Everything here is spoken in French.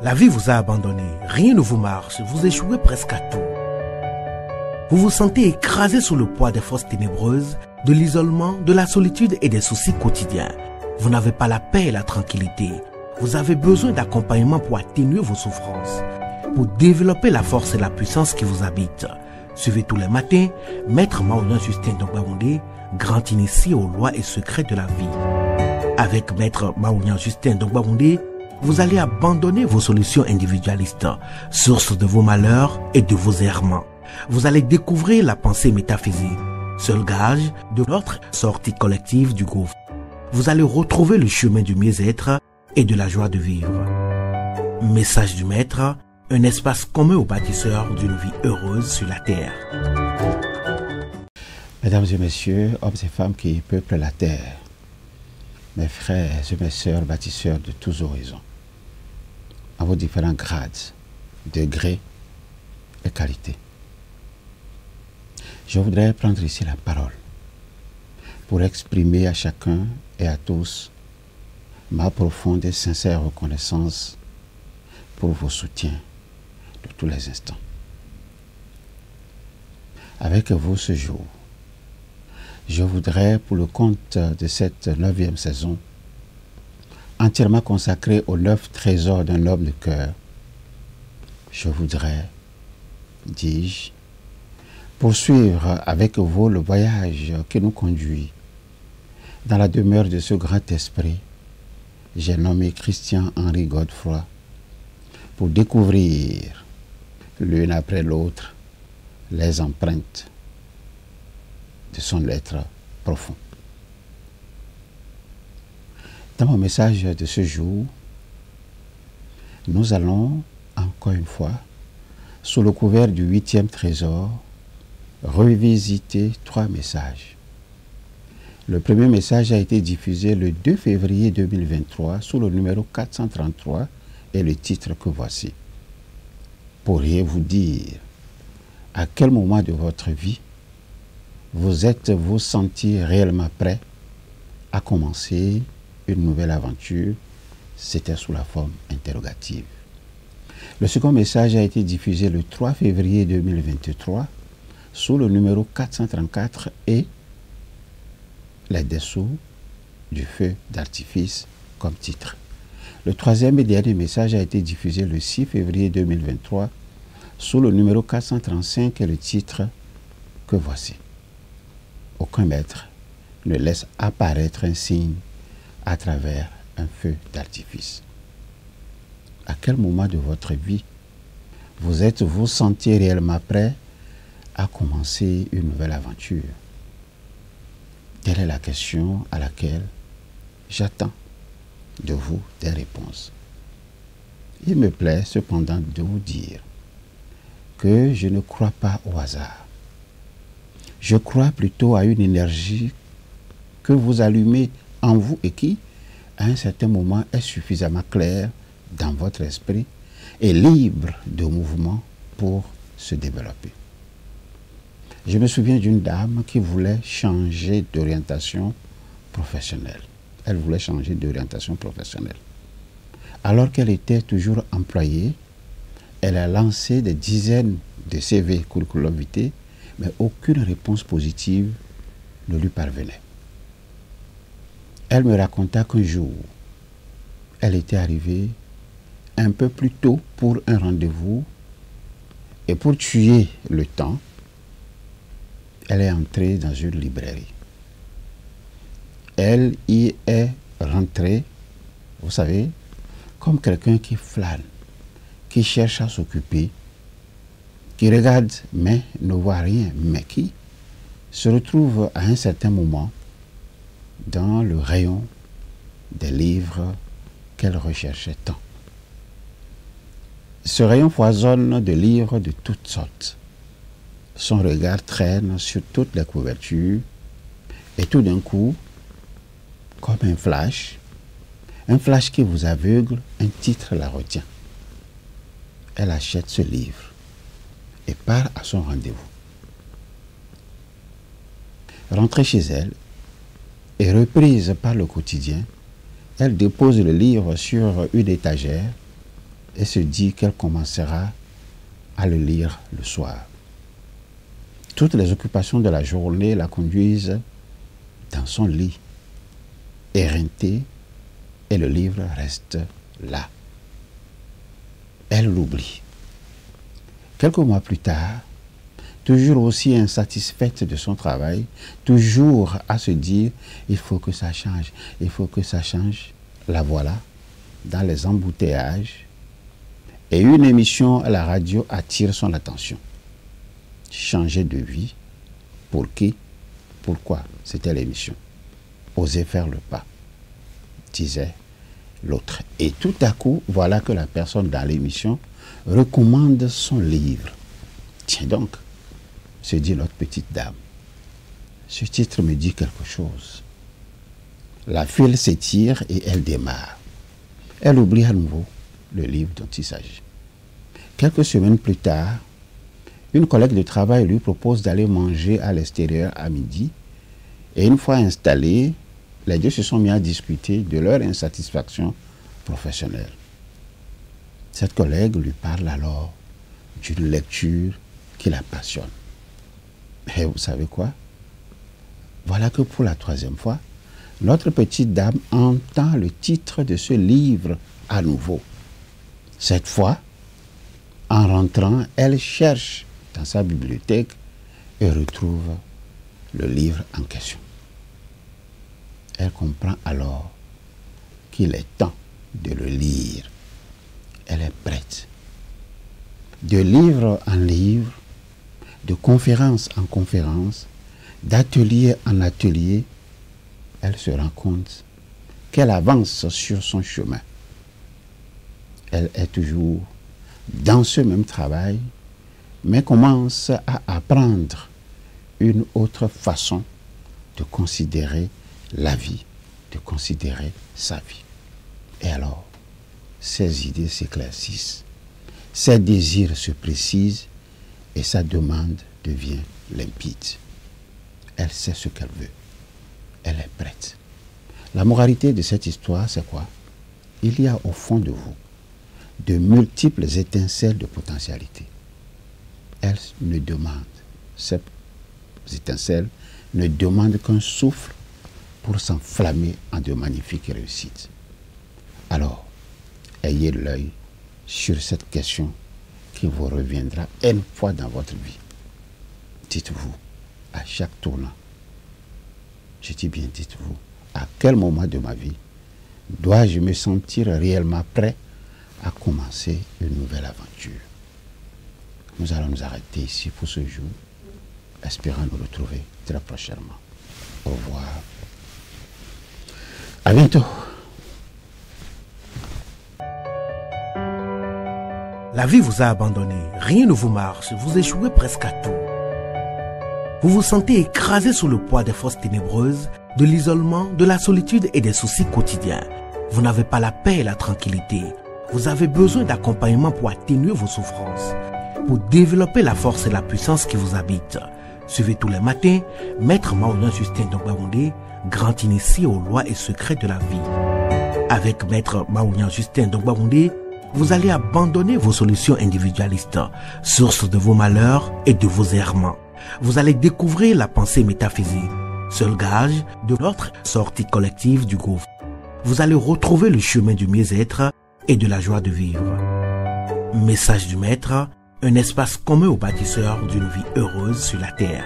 La vie vous a abandonné, rien ne vous marche, vous échouez presque à tout. Vous vous sentez écrasé sous le poids des forces ténébreuses, de l'isolement, de la solitude et des soucis quotidiens. Vous n'avez pas la paix et la tranquillité. Vous avez besoin d'accompagnement pour atténuer vos souffrances, pour développer la force et la puissance qui vous habitent. Suivez tous les matins Maître Maoulian Justin Dongbaoundé, grand initié aux lois et secrets de la vie. Avec Maître Maoulian Justin Dongbaoundé, vous allez abandonner vos solutions individualistes, source de vos malheurs et de vos errements. Vous allez découvrir la pensée métaphysique, seul gage de notre sortie collective du gouffre. Vous allez retrouver le chemin du mieux-être et de la joie de vivre. Message du Maître, un espace commun aux bâtisseurs d'une vie heureuse sur la terre. Mesdames et messieurs, hommes et femmes qui peuplent la terre, mes frères et mes sœurs bâtisseurs de tous horizons, en vos différents grades, degrés et qualités. Je voudrais prendre ici la parole pour exprimer à chacun et à tous ma profonde et sincère reconnaissance pour vos soutiens de tous les instants. Avec vous ce jour, je voudrais, pour le compte de cette 9e saison, entièrement consacrée aux 9 trésors d'un homme de cœur, je voudrais, dis-je, poursuivre avec vous le voyage qui nous conduit dans la demeure de ce grand esprit, j'ai nommé Christian-Henri Godefroy, pour découvrir, l'une après l'autre, les empreintes de son être profond. Dans mon message de ce jour, nous allons, encore une fois, sous le couvert du 8e trésor, revisiter 3 messages. Le premier message a été diffusé le 2 février 2023 sous le numéro 433 et le titre que voici. Pourriez-vous dire à quel moment de votre vie vous êtes-vous senti réellement prêt à commencer une nouvelle aventure? C'était sous la forme interrogative. Le second message a été diffusé le 3 février 2023 sous le numéro 434 et les dessous du feu d'artifice comme titre. Le troisième et dernier message a été diffusé le 6 février 2023 sous le numéro 435 et le titre que voici. Aucun maître ne laisse apparaître un signe à travers un feu d'artifice. À quel moment de votre vie vous êtes-vous senti réellement prêt à commencer une nouvelle aventure? Telle est la question à laquelle j'attends de vous des réponses. Il me plaît cependant de vous dire que je ne crois pas au hasard. Je crois plutôt à une énergie que vous allumez en vous et qui, à un certain moment, est suffisamment claire dans votre esprit et libre de mouvement pour se développer. Je me souviens d'une dame qui voulait changer d'orientation professionnelle. Elle voulait changer d'orientation professionnelle. Alors qu'elle était toujours employée, elle a lancé des dizaines de CV curriculum vitae, mais aucune réponse positive ne lui parvenait. Elle me raconta qu'un jour, elle était arrivée un peu plus tôt pour un rendez-vous et pour tuer le temps, elle est entrée dans une librairie. Elle y est rentrée, vous savez, comme quelqu'un qui flâne, qui cherche à s'occuper, qui regarde mais ne voit rien, mais qui se retrouve à un certain moment dans le rayon des livres qu'elle recherchait tant. Ce rayon foisonne de livres de toutes sortes. Son regard traîne sur toutes les couvertures et tout d'un coup, comme un flash qui vous aveugle, un titre la retient. Elle achète ce livre et part à son rendez-vous. Rentrée chez elle et reprise par le quotidien, elle dépose le livre sur une étagère et se dit qu'elle commencera à le lire le soir. Toutes les occupations de la journée la conduisent dans son lit, éreintée, et le livre reste là. Elle l'oublie. Quelques mois plus tard, toujours aussi insatisfaite de son travail, toujours à se dire « il faut que ça change, il faut que ça change », la voilà dans les embouteillages et une émission à la radio attire son attention. Changer de vie, pour qui, pourquoi, c'était l'émission. Oser faire le pas, disait l'autre. Et tout à coup, voilà que la personne dans l'émission recommande son livre. Tiens donc, se dit l'autre petite dame. Ce titre me dit quelque chose. La file s'étire et elle démarre. Elle oublie à nouveau le livre dont il s'agit. Quelques semaines plus tard, une collègue de travail lui propose d'aller manger à l'extérieur à midi. Et une fois installés, les deux se sont mis à discuter de leur insatisfaction professionnelle. Cette collègue lui parle alors d'une lecture qui la passionne. Et vous savez quoi? Voilà que pour la troisième fois, notre petite dame entend le titre de ce livre à nouveau. Cette fois, en rentrant, elle cherche dans sa bibliothèque et retrouve le livre en question. Elle comprend alors qu'il est temps de le lire. Elle est prête. De livre en livre, de conférence en conférence, d'atelier en atelier, elle se rend compte qu'elle avance sur son chemin. Elle est toujours dans ce même travail, mais commence à apprendre une autre façon de considérer la vie, de considérer sa vie. Et alors, ses idées s'éclaircissent, ses désirs se précisent et sa demande devient limpide. Elle sait ce qu'elle veut. Elle est prête. La moralité de cette histoire, c'est quoi? Il y a au fond de vous de multiples étincelles de potentialité. Elle ne demande, ces étincelles ne demandent qu'un souffle pour s'enflammer en de magnifiques réussites. Alors, ayez l'œil sur cette question qui vous reviendra une fois dans votre vie. Dites-vous, à chaque tournant, je dis bien dites-vous, à quel moment de ma vie dois-je me sentir réellement prêt à commencer une nouvelle aventure? Nous allons nous arrêter ici pour ce jour, espérant nous retrouver très prochainement. Au revoir. À bientôt. La vie vous a abandonné, rien ne vous marche, vous échouez presque à tout. Vous vous sentez écrasé sous le poids des forces ténébreuses, de l'isolement, de la solitude et des soucis quotidiens. Vous n'avez pas la paix et la tranquillité. Vous avez besoin d'accompagnement pour atténuer vos souffrances, pour développer la force et la puissance qui vous habitent. Suivez tous les matins Maître Maouyan Justin Dongbaoundé, grand initié aux lois et secrets de la vie. Avec Maître Maouyan Justin Dongbaoundé, vous allez abandonner vos solutions individualistes, source de vos malheurs et de vos errements. Vous allez découvrir la pensée métaphysique, seul gage de notre sortie collective du gouffre. Vous allez retrouver le chemin du mieux-être et de la joie de vivre. Message du Maître, un espace commun aux bâtisseurs d'une vie heureuse sur la terre.